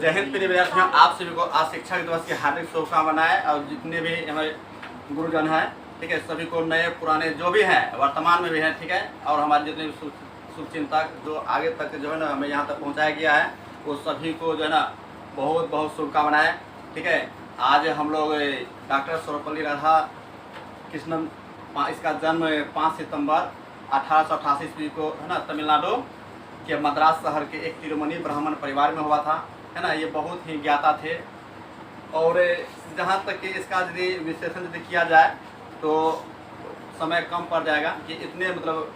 जय हिंद प्रिय विद्यार्थियों, आप सभी को आज शिक्षक दिवस की हार्दिक शुभकामनाएं। और जितने भी हमारे गुरुजन हैं, ठीक है, सभी को नए पुराने जो भी हैं, वर्तमान में भी हैं, ठीक है, और हमारे जितने भी शुभचिंतक जो आगे तक जो है ना हमें यहाँ तक पहुँचाया गया है, वो सभी को जो है ना बहुत बहुत शुभकामनाएं। ठीक है, आज हम लोग डॉक्टर सर्वपल्ली राधा कृष्णन, इसका जन्म 5 सितंबर 1888 ईस्वी को है ना तमिलनाडु के मद्रास शहर के एक तिरुमनी ब्राह्मण परिवार में हुआ था, है ना। ये बहुत ही ज्ञाता थे। और जहाँ तक कि इसका यदि विश्लेषण यदि किया जाए तो समय कम पड़ जाएगा कि इतने मतलब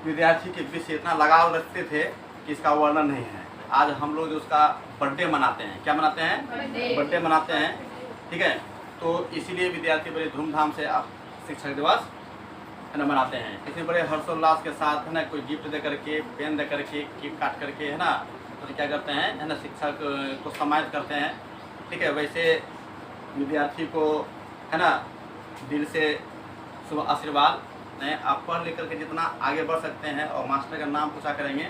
विद्यार्थी के बीच से इतना लगाव रखते थे कि इसका वर्णन नहीं है। आज हम लोग जो उसका बर्थडे मनाते हैं, क्या मनाते हैं? बर्थडे मनाते हैं, ठीक है। तो इसीलिए विद्यार्थी बड़े धूमधाम से आप शिक्षक दिवस है ना मनाते हैं। इसमें बड़े हर्षोल्लास के साथ है ना कोई गिफ्ट दे करके, पेन दे करके, केक काट करके है ना, तो क्या करते हैं है ना शिक्षक को सम्मानित करते हैं। ठीक है, वैसे विद्यार्थी को है ना दिल से शुभ आशीर्वाद नहीं, आप पढ़ लिख करके जितना आगे बढ़ सकते हैं और मास्टर का नाम पूछा करेंगे,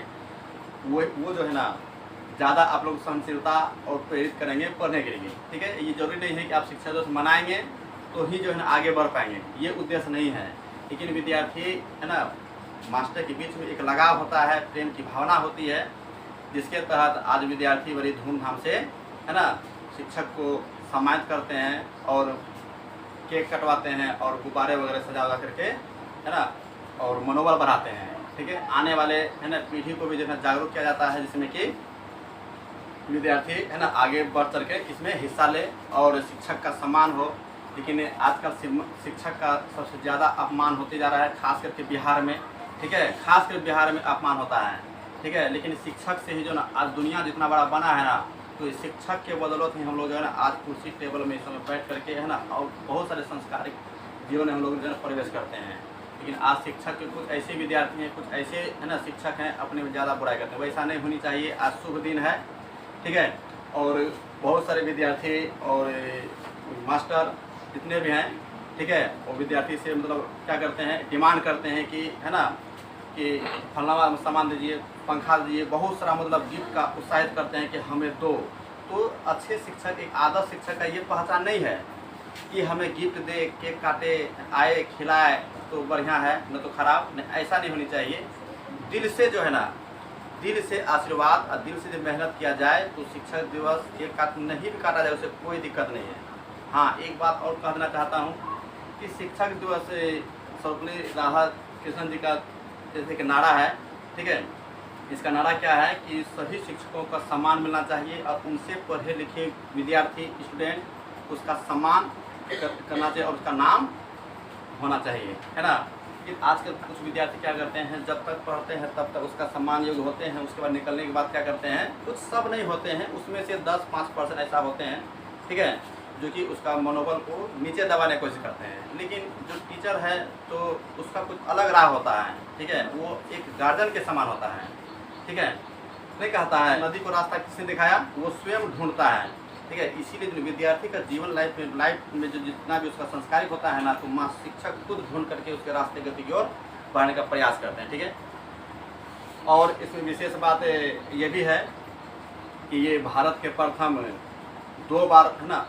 वो जो है ना ज़्यादा आप लोग सहनशीलता और प्रेरित करेंगे पढ़ने के लिए। ठीक है, ये जरूरी नहीं है कि आप शिक्षा दिवस मनाएंगे तो ही जो है ना आगे बढ़ पाएंगे, ये उद्देश्य नहीं है। लेकिन विद्यार्थी है ना मास्टर के बीच में एक लगाव होता है, प्रेम की भावना होती है, जिसके तहत आज विद्यार्थी बड़ी धूमधाम से है ना शिक्षक को सम्मानित करते हैं और केक कटवाते हैं और गुब्बारे वगैरह सजा करके है ना और मनोबल बढ़ाते हैं। ठीक है, आने वाले है ना पीढ़ी को भी जो है जागरूक किया जाता है, जिसमें कि विद्यार्थी है ना आगे बढ़ चढ़ के इसमें हिस्सा ले और शिक्षक का सम्मान हो। लेकिन आजकल शिक्षक का सबसे ज़्यादा अपमान होते जा रहा है, खास करके बिहार में। ठीक है, खास कर बिहार में अपमान होता है। ठीक है, लेकिन शिक्षक से ही जो ना आज दुनिया जितना बड़ा बना है ना, तो इस शिक्षक के बदौलत ही हम लोग जो है ना आज कुर्सी टेबल में इस समय बैठ करके है ना और बहुत सारे संस्कारिक जीवन में हम लोग जो है प्रवेश करते हैं। लेकिन आज शिक्षक के कुछ ऐसे विद्यार्थी हैं, कुछ ऐसे है ना शिक्षक हैं अपने में ज़्यादा बुराई करते हैं। वैसा नहीं होनी चाहिए। आज शुभ दिन है, ठीक है, और बहुत सारे विद्यार्थी और मास्टर जितने भी हैं, ठीक है, वो विद्यार्थी से मतलब क्या करते हैं, डिमांड करते हैं कि है ना कि फलना सामान दीजिए, पंखा दीजिए, बहुत सारा मतलब गिफ्ट का उत्साहित करते हैं कि हमें दो। तो अच्छे शिक्षक, एक आदर्श शिक्षक का ये पहचान नहीं है कि हमें गिफ्ट दे, केक काटे, आए, खिलाए तो बढ़िया है, न तो खराब। नहीं, ऐसा नहीं होनी चाहिए। दिल से जो है ना, दिल से आशीर्वाद और दिल से जब मेहनत किया जाए तो शिक्षक दिवस केक काट नहीं भी काटा जाए, उससे कोई दिक्कत नहीं है। हाँ, एक बात और कहना चाहता हूँ कि शिक्षक दिवस सर्वपल्ली राधा कृष्णन जी का जैसे कि नारा है, ठीक है, इसका नारा क्या है कि सभी शिक्षकों का सम्मान मिलना चाहिए और उनसे पढ़े लिखे विद्यार्थी स्टूडेंट उसका सम्मान करना चाहिए और उसका नाम होना चाहिए, है ना। लेकिन आजकल कुछ विद्यार्थी क्या करते हैं, जब तक पढ़ते हैं तब तक उसका सम्मान योग्य होते हैं, उसके बाद निकलने के बाद क्या करते हैं, कुछ सब नहीं होते हैं, उसमें से 10-5% ऐसा होते हैं, ठीक है, जो कि उसका मनोबल को नीचे दबाने की कोशिश करते हैं। लेकिन जो टीचर है तो उसका कुछ अलग राह होता है, ठीक है, वो एक गार्जियन के समान होता है। ठीक है, नहीं कहता है नदी को रास्ता किसने दिखाया, वो स्वयं ढूंढता है। ठीक है, इसीलिए जो विद्यार्थी का जीवन लाइफ में जो जितना भी उसका संस्कारिक होता है ना, तो माँ शिक्षक खुद ढूंढ करके उसके रास्ते गति की ओर बढ़ने का प्रयास करते हैं। ठीक है, और इसमें विशेष बात ये भी है कि ये भारत के प्रथम 2 बार है ना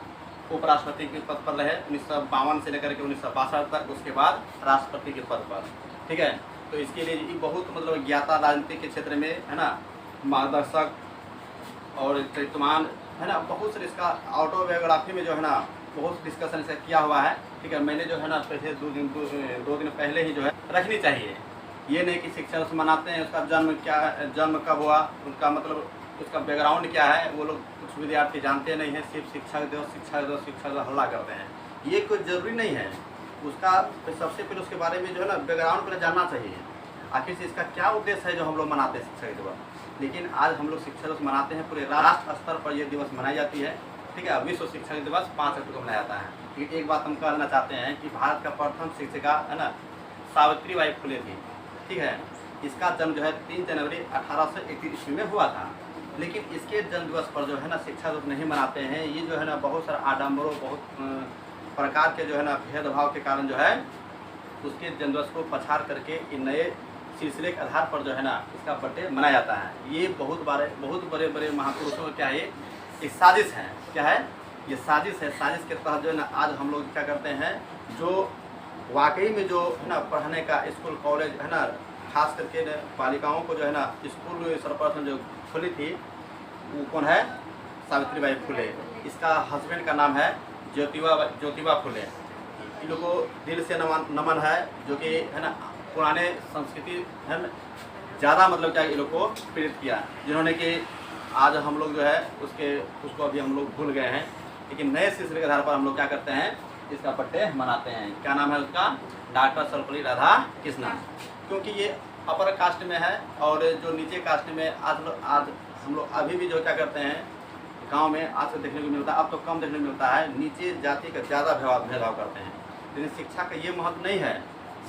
उपराष्ट्रपति के पद पर रहे, 1952 से लेकर के 1962 तक, उसके बाद राष्ट्रपति के पद पर। ठीक है, तो इसके लिए ये बहुत मतलब ज्ञाता राजनीति के क्षेत्र में है ना मार्गदर्शक और चरित्रमान है ना, बहुत सारे इसका ऑटोबायोग्राफी में जो है ना बहुत डिस्कशन इसका किया हुआ है। ठीक है, मैंने जो है ना पहले 2 दिन पहले ही जो है रखनी चाहिए। ये नहीं कि शिक्षक दिवस मनाते हैं, उसका जन्म कब हुआ, उनका मतलब उसका बैकग्राउंड क्या है, वो लोग कुछ विद्यार्थी जानते नहीं हैं, सिर्फ शिक्षक दिवस हल्ला करते हैं। ये कोई ज़रूरी नहीं है। उसका सबसे पहले उसके बारे में जो है ना बैकग्राउंड पहले जानना चाहिए, आखिर से इसका क्या उद्देश्य है जो हम लोग मनाते हैं शिक्षक दिवस। लेकिन आज हम लोग शिक्षक दिवस मनाते हैं, पूरे राष्ट्र स्तर पर यह दिवस मनाई जाती है। ठीक है, विश्व शिक्षक दिवस 5 अक्टूबर को मनाया जाता है। लेकिन एक बात हम कहना चाहते हैं कि भारत का प्रथम शिक्षिका है ना सावित्रीबाई फुले थी। ठीक है, इसका जन्म जो है 3 जनवरी 1831 ईस्वी में हुआ था। लेकिन इसके जन्म दिवस पर जो है ना शिक्षा दिवस नहीं मनाते हैं। ये जो है ना बहुत सारा आडम्बरों, बहुत प्रकार के जो है ना भेदभाव के कारण जो है उसके जन्म दिवस को पछाड़ करके इन नए सिलसिले के आधार पर जो है ना इसका बर्थडे मनाया जाता है। ये बहुत बड़े बड़े महापुरुषों का क्या है एक साजिश है। क्या है? ये साजिश है। साजिश के तहत जो है ना आज हम लोग क्या करते हैं, जो वाकई में जो है ना पढ़ने का स्कूल कॉलेज है ना, खास करके बालिकाओं को जो है ना स्कूल सर्वप्रथम जो खुली थी वो कौन है? सावित्रीबाई फुले। इसका हस्बैंड का नाम है ज्योतिबा फुले। इन लोगों को दिल से नमन है, जो कि है ना पुराने संस्कृति है ना ज़्यादा मतलब क्या ये लोग को प्रेरित किया, जिन्होंने कि आज हम लोग जो है उसको अभी हम लोग भूल गए हैं, लेकिन नए सिलसिले के आधार पर हम लोग क्या करते हैं, इसका बर्थडे मनाते हैं। क्या नाम है उसका? डॉक्टर सर्वपल्ली राधाकृष्णन। क्योंकि ये अपर कास्ट में है और जो नीचे कास्ट में आज हम लोग अभी भी जो क्या करते हैं गांव में आज से देखने को मिलता है, अब तो कम देखने को मिलता है, नीचे जाति का ज़्यादा भेदभाव करते हैं। लेकिन शिक्षा का ये महत्व नहीं है,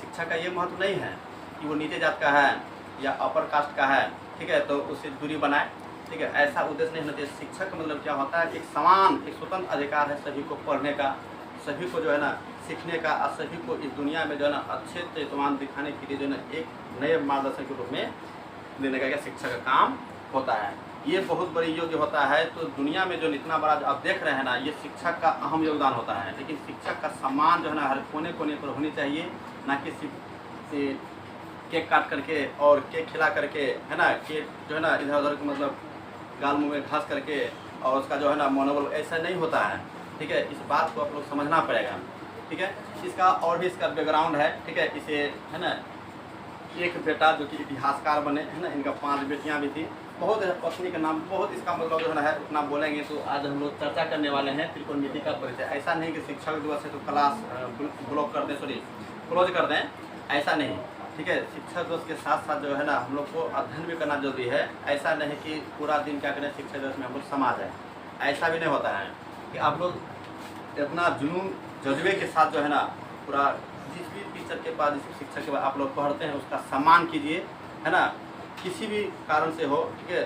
शिक्षा का ये महत्व नहीं है कि वो नीचे जात का है या अपर कास्ट का है, ठीक है, तो उससे दूरी बनाए, ठीक है, ऐसा उद्देश्य नहीं होना चाहिए। शिक्षा का मतलब क्या होता है? एक समान, एक स्वतंत्र अधिकार है सभी को पढ़ने का, सभी को जो है ना सीखने का, और सभी को इस दुनिया में जो है ना अच्छे तर्जुमान दिखाने के लिए जो है ना एक नए मार्गदर्शन के रूप में देने का क्या शिक्षा का काम होता है। ये बहुत बड़ी योग्य होता है। तो दुनिया में जो इतना बड़ा आप देख रहे हैं ना, ये शिक्षा का अहम योगदान होता है। लेकिन शिक्षा का सम्मान जो है ना हर कोने कोने पर होनी चाहिए, ना कि सिर्फ केक काट करके और केक खिला करके है ना, केक जो है ना इधर उधर मतलब गाल मुँह में घास करके और उसका जो है ना मनोबल ऐसा नहीं होता है, ठीक है। इस बात को आप लोग समझना पड़ेगा, ठीक है। इसका और भी इसका बैकग्राउंड है, ठीक है। इसे है ना एक बेटा जो कि इतिहासकार बने, है ना, इनका 5 बेटियां भी थी, बहुत पत्नी का नाम, बहुत इसका मतलब जो है उतना बोलेंगे तो आज हम लोग चर्चा करने वाले हैं त्रिकोणमिति का परिचय। ऐसा नहीं कि शिक्षक दिवस है तो क्लास ब्लॉक कर दें, सॉरी क्लोज कर दें, ऐसा नहीं, ठीक है। शिक्षा दिवस के साथ साथ जो है ना हम लोग को अध्ययन भी करना जरूरी है। ऐसा नहीं कि पूरा दिन क्या करें शिक्षा दिवस में हम लोग समा जाए, ऐसा भी नहीं होता है कि आप लोग इतना जुनून जज्बे के साथ जो है ना पूरा जिस भी टीचर के पास, जिस शिक्षक के पास आप लोग पढ़ते हैं उसका सम्मान कीजिए, है ना, किसी भी कारण से हो, ठीक है।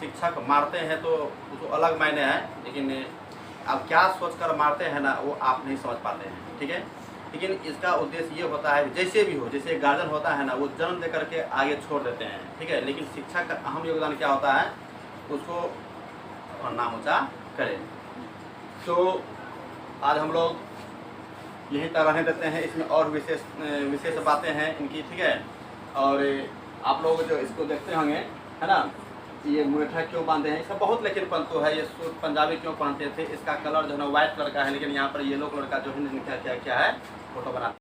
शिक्षक मारते हैं तो उसको अलग मायने हैं, लेकिन आप क्या सोचकर मारते हैं ना वो आप नहीं समझ पाते हैं, ठीक है। लेकिन इसका उद्देश्य ये होता है जैसे भी हो, जैसे गार्जियन होता है ना वो जन्म दे करके आगे छोड़ देते हैं, ठीक है। लेकिन शिक्षा का अहम योगदान क्या होता है, उसको नाम ऊँचा करें। तो आज हम लोग यहीं तक रहने देते हैं, इसमें और विशेष बातें हैं इनकी, ठीक है। और आप लोग जो इसको देखते होंगे, है ना, ये मुरेठा क्यों बांधे हैं, इसका बहुत लेकिन पंतु है। ये सूट पंजाबी क्यों पहनते थे, इसका कलर जो है ना व्हाइट कलर का है, लेकिन यहाँ पर येलो कलर का जो है क्या है फोटो बना